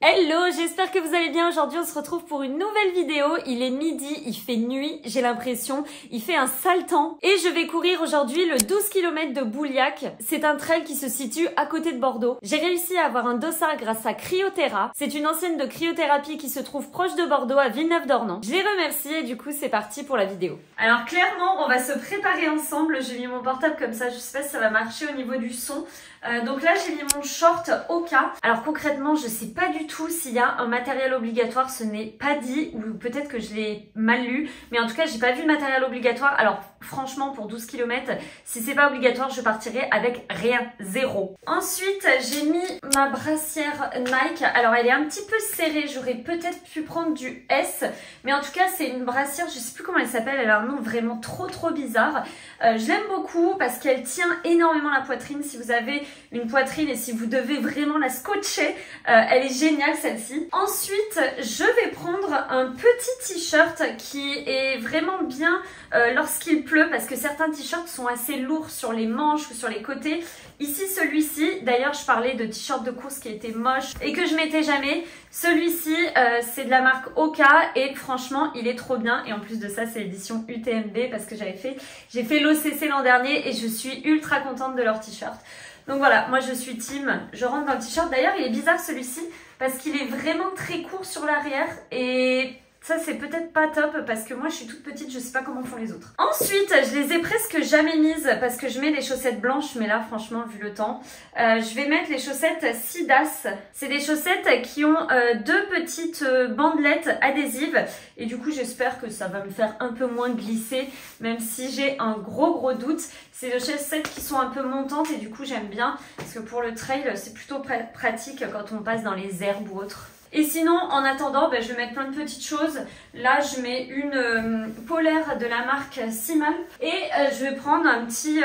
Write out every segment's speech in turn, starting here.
Hello, j'espère que vous allez bien. Aujourd'hui on se retrouve pour une nouvelle vidéo. Il est midi, il fait nuit, j'ai l'impression. Il fait un sale temps. Et je vais courir aujourd'hui le 12 km de Bouliac. C'est un trail qui se situe à côté de Bordeaux. J'ai réussi à avoir un dossard grâce à Cryoterra. C'est une enseigne de cryothérapie qui se trouve proche de Bordeaux à Villeneuve-d'Ornon. Je les remercie et du coup c'est parti pour la vidéo. Alors clairement on va se préparer ensemble. J'ai mis mon portable comme ça, je sais pas si ça va marcher au niveau du son. Donc là j'ai mis mon short Oka. Alors concrètement je sais pas du tout s'il y a un matériel obligatoire, ce n'est pas dit, ou peut-être que je l'ai mal lu, mais en tout cas j'ai pas vu de matériel obligatoire. Alors franchement pour 12 km, si c'est pas obligatoire je partirai avec rien, zéro. Ensuite j'ai mis ma brassière Nike. Alors elle est un petit peu serrée, j'aurais peut-être pu prendre du S, mais en tout cas c'est une brassière, je sais plus comment elle s'appelle, elle a un nom vraiment trop bizarre. Je l'aime beaucoup parce qu'elle tient énormément la poitrine. Si vous avez une poitrine et si vous devez vraiment la scotcher, elle est géniale celle-ci. Ensuite je vais prendre un petit t-shirt qui est vraiment bien lorsqu'il pleut, parce que certains t-shirts sont assez lourds sur les manches ou sur les côtés. Ici celui-ci, d'ailleurs je parlais de t-shirt de course qui était moche et que je mettais jamais. Celui-ci c'est de la marque Oka et franchement il est trop bien, et en plus de ça c'est l'édition UTMB parce que j'ai fait l'OCC l'an dernier et je suis ultra contente de leur t-shirt. Donc voilà, moi je suis team, je rentre dans le t-shirt. D'ailleurs il est bizarre celui-ci parce qu'il est vraiment très court sur l'arrière et ça c'est peut-être pas top parce que moi je suis toute petite, je sais pas comment font les autres. Ensuite je les ai presque jamais mises parce que je mets des chaussettes blanches, mais là franchement vu le temps, je vais mettre les chaussettes Sidas. C'est des chaussettes qui ont deux petites bandelettes adhésives et du coup j'espère que ça va me faire un peu moins glisser, même si j'ai un gros doute. C'est des chaussettes qui sont un peu montantes et du coup j'aime bien parce que pour le trail c'est plutôt pratique quand on passe dans les herbes ou autre. Et sinon, en attendant, je vais mettre plein de petites choses. Là, je mets une polaire de la marque Simal. Et je vais prendre un petit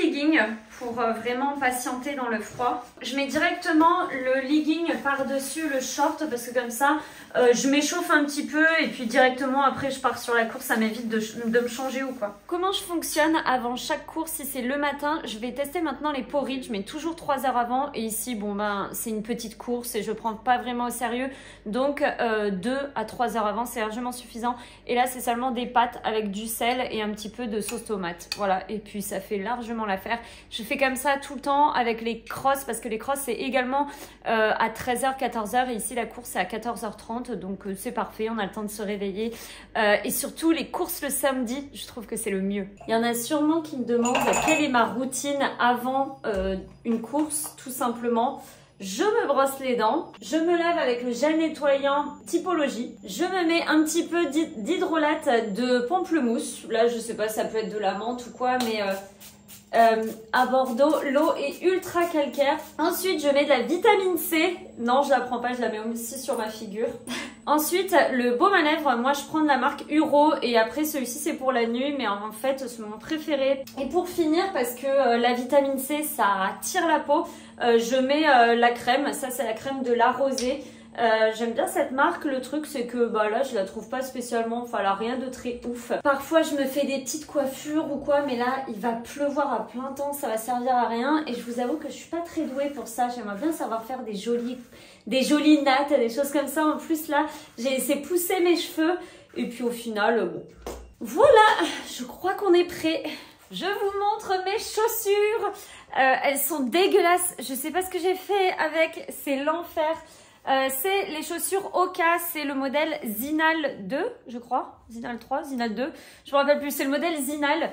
legging pour vraiment patienter dans le froid. Je mets directement le legging par-dessus le short parce que comme ça, je m'échauffe un petit peu et puis directement après je pars sur la course, ça m'évite de me changer ou quoi. Comment je fonctionne avant chaque course? Si c'est le matin, je vais tester maintenant les porridge, mais toujours 3 heures avant. Et ici, bon c'est une petite course et je prends pas vraiment au sérieux. Donc 2 à 3 heures avant, c'est largement suffisant. Et là, c'est seulement des pâtes avec du sel et un petit peu de sauce tomate. Voilà, et puis ça fait largement l'affaire. Je fais comme ça tout le temps avec les crosses parce que les crosses c'est également à 13h, 14h et ici la course c'est à 14h30, donc c'est parfait, on a le temps de se réveiller et surtout les courses le samedi, je trouve que c'est le mieux. Il y en a sûrement qui me demandent quelle est ma routine avant une course. Tout simplement, je me brosse les dents, je me lave avec le gel nettoyant Typologie, je me mets un petit peu d'hydrolate de pamplemousse. Là je sais pas, ça peut être de la menthe ou quoi, mais à Bordeaux l'eau est ultra calcaire. Ensuite je mets de la vitamine C. Non je la prends pas, je la mets aussi sur ma figure. Ensuite le baume à lèvres, moi je prends de la marque Uro et après celui-ci c'est pour la nuit, mais en fait c'est mon préféré. Et pour finir, parce que la vitamine C ça tire la peau, je mets la crème. Ça c'est la crème de La Rosée. J'aime bien cette marque. Le truc c'est que là je la trouve pas spécialement, enfin là rien de très ouf. Parfois je me fais des petites coiffures ou quoi, mais là il va pleuvoir à plein temps, ça va servir à rien et je vous avoue que je suis pas très douée pour ça. J'aimerais bien savoir faire des jolies nattes, des choses comme ça. En plus là j'ai laissé pousser mes cheveux et puis au final bon. Voilà, je crois qu'on est prêt. Je vous montre mes chaussures. Elles sont dégueulasses, je sais pas ce que j'ai fait avec, c'est l'enfer. C'est les chaussures Oka, c'est le modèle Zinal 2, je crois. Zinal 3, Zinal 2, je me rappelle plus, c'est le modèle Zinal.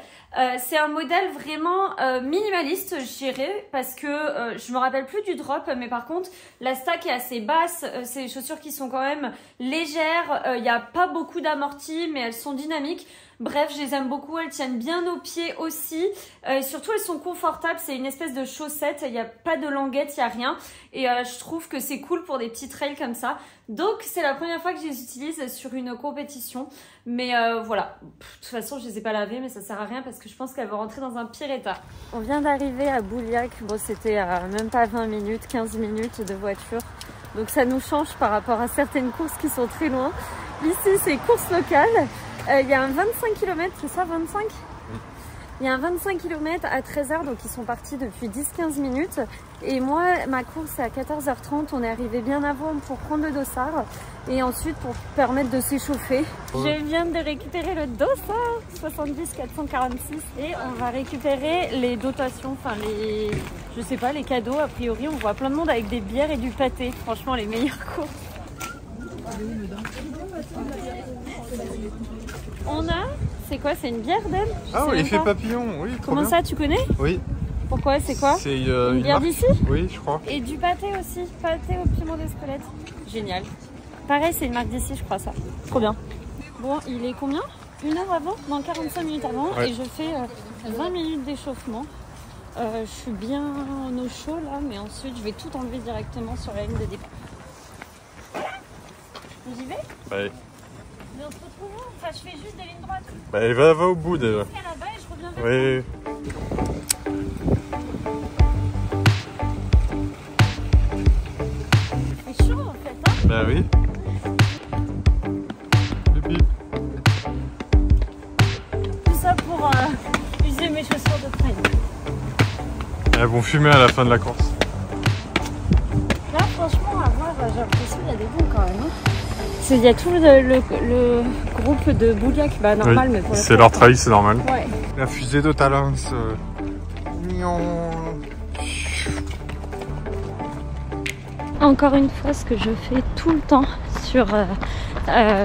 C'est un modèle vraiment minimaliste, je dirais, parce que je me rappelle plus du drop, mais par contre, la stack est assez basse. C'est des chaussures qui sont quand même légères. Il n'y a pas beaucoup d'amorti, mais elles sont dynamiques. Bref, je les aime beaucoup, elles tiennent bien aux pieds aussi. Et surtout, elles sont confortables. C'est une espèce de chaussette, il n'y a pas de languette, il n'y a rien. Et je trouve que c'est cool pour des petits trails comme ça. Donc, c'est la première fois que je les utilise sur une compétition. Mais voilà, de toute façon, je les ai pas lavées, mais ça sert à rien parce que je pense qu'elles vont rentrer dans un pire état. On vient d'arriver à Bouliac. Bon, c'était même pas 20 minutes, 15 minutes de voiture. Donc, ça nous change par rapport à certaines courses qui sont très loin. Ici, c'est course locale. Il y a un 25 km, c'est ça, 25 ? Il y a un 25 km à 13h, donc ils sont partis depuis 10-15 minutes. Et moi, ma course c'est à 14h30. On est arrivé bien avant pour prendre le dossard et ensuite pour permettre de s'échauffer. Je viens de récupérer le dossard 70 446 et on va récupérer les dotations, enfin les, je sais pas, les cadeaux. A priori, on voit plein de monde avec des bières et du pâté. Franchement, les meilleures courses. On a, c'est quoi? C'est une bière d'elle? Ah oui, l'effet papillon, oui. Comment ça, tu connais? Oui. Pourquoi? C'est quoi? C'est une bière d'ici? Oui, je crois. Et du pâté aussi, pâté au piment d'Espelette. Génial. Pareil, c'est une marque d'ici, je crois ça. Trop bien. Bon, il est combien? 1 heure avant? Non, 45 minutes avant. Ouais. Et je fais 20 minutes d'échauffement. Je suis bien au chaud là, mais ensuite je vais tout enlever directement sur la ligne de départ. J'y vais? Ouais. Mais on se retrouve où? Enfin, je fais juste des lignes droites. Bah, va au bout déjà. Jusqu'à là-bas et je reviens vers toi. Il fait chaud en fait, hein? Bah oui. Pipi. Tout ça pour user mes chaussures de trail. Elles vont fumer à la fin de la course. Là, franchement, à voir, j'ai l'impression qu'il y a des bons quand même. Hein. Il y a tout le groupe de Bouliac, bah normal, oui, mais pour c'est leur trail, c'est normal. Ouais. La fusée de Talence. Encore une fois, ce que je fais tout le temps sur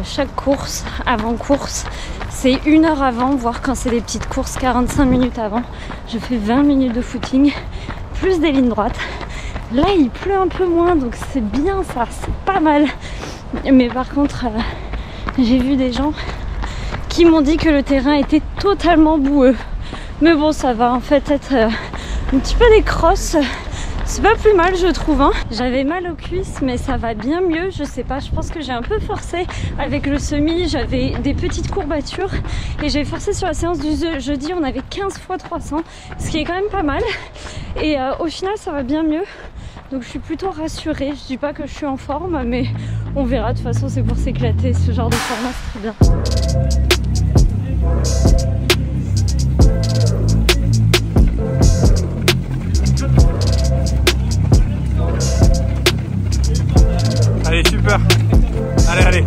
chaque course, avant course, c'est 1 heure avant, voire quand c'est des petites courses, 45 minutes avant. Je fais 20 minutes de footing, plus des lignes droites. Là, il pleut un peu moins, donc c'est bien ça, c'est pas mal. Mais par contre, j'ai vu des gens qui m'ont dit que le terrain était totalement boueux. Mais bon, ça va en fait être un petit peu des crosses. C'est pas plus mal, je trouve. Hein. J'avais mal aux cuisses, mais ça va bien mieux. Je sais pas, je pense que j'ai un peu forcé avec le semi. J'avais des petites courbatures et j'ai forcé sur la séance du jeudi. On avait 15 x 300, ce qui est quand même pas mal. Et au final, ça va bien mieux. Donc je suis plutôt rassurée. Je dis pas que je suis en forme, mais on verra. De toute façon, c'est pour s'éclater. Ce genre de format, c'est très bien. Allez, super. Allez, allez.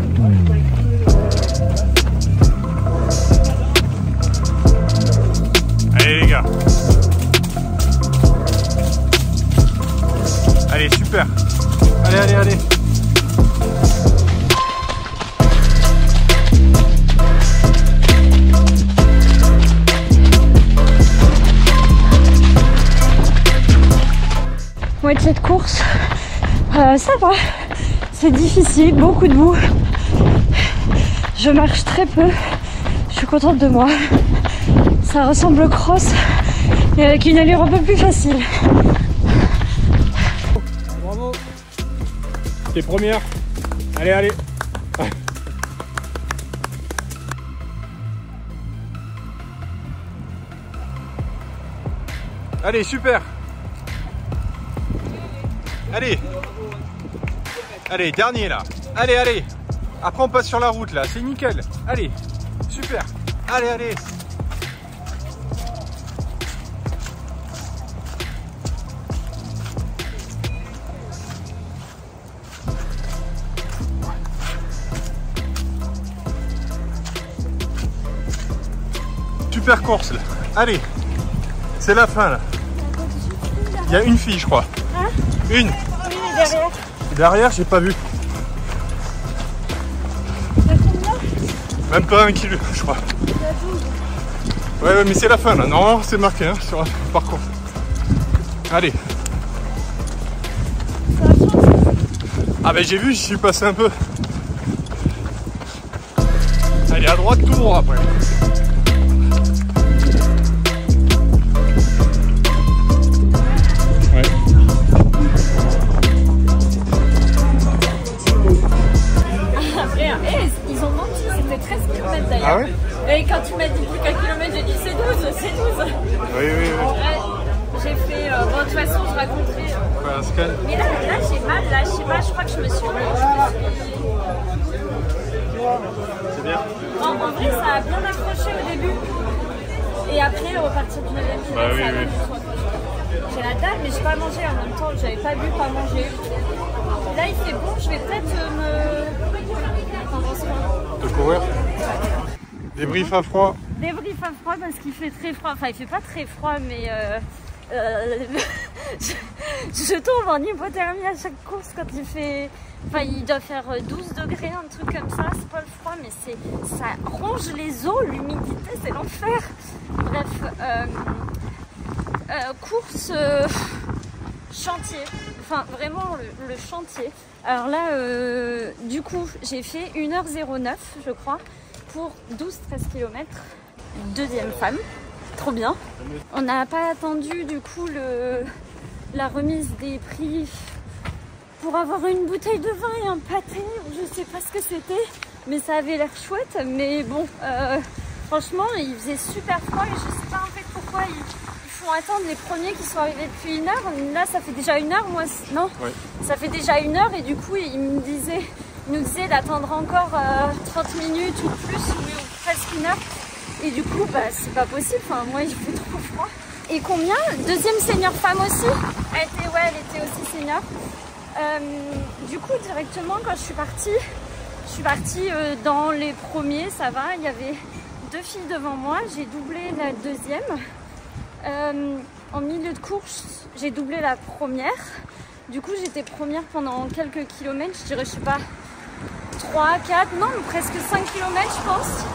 Allez les gars. Allez, super. Allez, allez, allez. Moitié de course, ça va. C'est difficile, beaucoup de boue. Je marche très peu. Je suis contente de moi. Ça ressemble au cross, mais avec une allure un peu plus facile. Bravo. T'es première. Allez, allez. Allez, super. Allez. Allez, dernier là. Allez, allez. Après on passe sur la route là. C'est nickel. Allez. Super. Allez, allez. Super course là. Allez. C'est la fin là. Il y a une fille je crois. Hein? Une. Oui, mais derrière. Derrière, j'ai pas vu. Même pas 1 kilo, je crois. Ouais, mais c'est la fin là. Non, c'est marqué hein, sur le parcours. Allez. Ah, ben j'ai vu, j'y suis passé un peu. Allez, à droite, tout droit après. Ah ouais? Et quand tu m'as dit plus qu'un kilomètre, j'ai dit c'est 12, c'est 12. Oui, oui, oui. Ouais, j'ai fait, bon de toute façon je raconterai. Ouais, un scan. Mais là j'ai mal, là je sais pas, je crois que je me suis... C'est bien. En vrai ça a bien accroché au début. Et après, repartir du 9e kilomètre, Bah oui, c'est à oui. j'ai la dalle, mais j'ai pas mangé en même temps. J'avais pas bu, pas mangé. Là, il fait bon, je vais peut-être De courir. Débrief à froid. Débrief à froid parce qu'il fait très froid. Enfin, il fait pas très froid, mais je tombe en hypothermie à chaque course quand il fait... Enfin, il doit faire 12 degrés, un truc comme ça. C'est pas le froid, mais ça ronge les os. L'humidité, c'est l'enfer. Bref, course chantier. Enfin, vraiment le chantier. Alors là, du coup, j'ai fait 1h09, je crois, pour 12-13 km. Deuxième femme. Trop bien. On n'a pas attendu, du coup, la remise des prix pour avoir une bouteille de vin et un pâté. Je sais pas ce que c'était, mais ça avait l'air chouette. Mais bon, franchement, il faisait super froid et je sais pas en fait pourquoi ils font attendre les premiers qui sont arrivés depuis 1 heure. Là, ça fait déjà 1 heure, moi, non? Oui. Ça fait déjà 1 heure et du coup, ils nous disaient d'attendre encore 30 minutes ou plus, ou presque 1 heure. Et du coup, bah, c'est pas possible. Enfin, moi, il fait trop froid. Et combien? Deuxième senior femme aussi? Elle était aussi senior. Du coup, directement, quand je suis partie dans les premiers, ça va. Il y avait 2 filles devant moi. J'ai doublé la deuxième. En milieu de course, j'ai doublé la première. Du coup, j'étais première pendant quelques kilomètres. Je dirais, je sais pas, 3, 4, non, presque 5 kilomètres, je pense.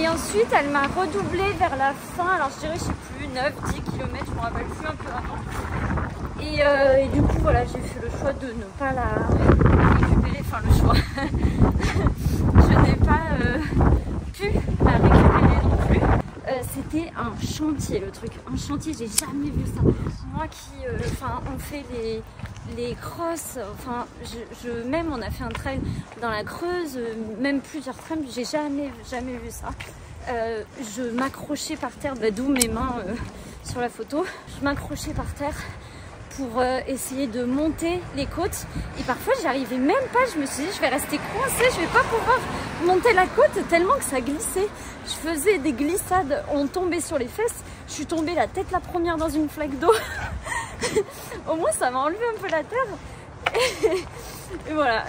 Et ensuite, elle m'a redoublé vers la fin. Alors, je dirais, je sais plus, 9, 10 km, je me rappelle plus un peu avant. Et du coup, voilà, j'ai fait le choix de ne pas la récupérer. Enfin, le choix. Je n'ai pas pu la récupérer non plus. C'était un chantier, le truc. Un chantier, j'ai jamais vu ça. Moi qui, on fait les crosses, enfin, même on a fait un trail dans la Creuse, même plusieurs trails, j'ai jamais vu ça. Je m'accrochais par terre, d'où mes mains sur la photo. Je m'accrochais par terre pour essayer de monter les côtes et parfois j'y arrivais même pas. Je me suis dit je vais rester coincée, je vais pas pouvoir monter la côte tellement que ça glissait. Je faisais des glissades, on tombait sur les fesses, je suis tombée la tête la première dans une flaque d'eau. Au moins ça m'a enlevé un peu la terre et voilà.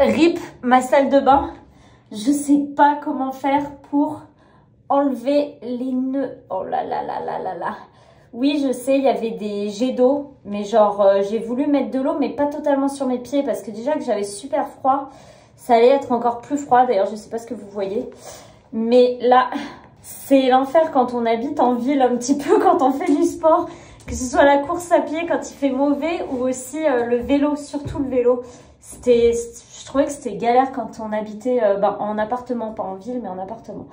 RIP ma salle de bain, je sais pas comment faire pour enlever les nœuds. Oh là là là là là là. Oui, je sais, il y avait des jets d'eau, mais genre, j'ai voulu mettre de l'eau, mais pas totalement sur mes pieds, parce que déjà que j'avais super froid, ça allait être encore plus froid. D'ailleurs, je sais pas ce que vous voyez, mais là, c'est l'enfer quand on habite en ville, un petit peu quand on fait du sport, que ce soit la course à pied quand il fait mauvais, ou aussi le vélo, surtout le vélo. Je trouvais que c'était galère quand on habitait en appartement, pas en ville, mais en appartement.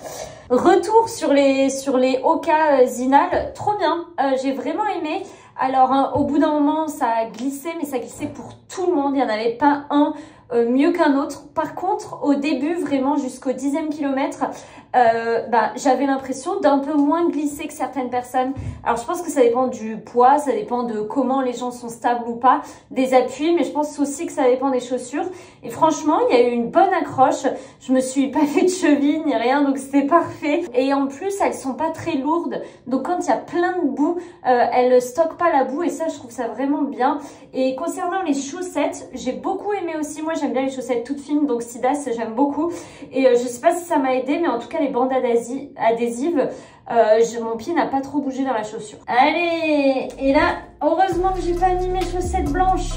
Retour sur les Oka Zinal, trop bien, j'ai vraiment aimé. Alors au bout d'un moment ça a glissé, mais ça glissait pour tout le monde, il n'y en avait pas un mieux qu'un autre. Par contre au début, vraiment jusqu'au 10e kilomètre, j'avais l'impression d'un peu moins glisser que certaines personnes. Alors je pense que ça dépend du poids, ça dépend de comment les gens sont stables ou pas, des appuis, mais je pense aussi que ça dépend des chaussures. Et franchement, il y a eu une bonne accroche, je me suis pas fait de cheville ni rien, donc c'était parfait. Et en plus, elles sont pas très lourdes, donc quand il y a plein de boue, elles stockent pas la boue, et ça je trouve ça vraiment bien. Et concernant les chaussettes, j'ai beaucoup aimé aussi. Moi j'aime bien les chaussettes toutes fines, donc Sidas j'aime beaucoup. Et je sais pas si ça m'a aidé, mais en tout cas les bandes adhésives, mon pied n'a pas trop bougé dans la chaussure. Allez, et là, heureusement que j'ai pas mis mes chaussettes blanches.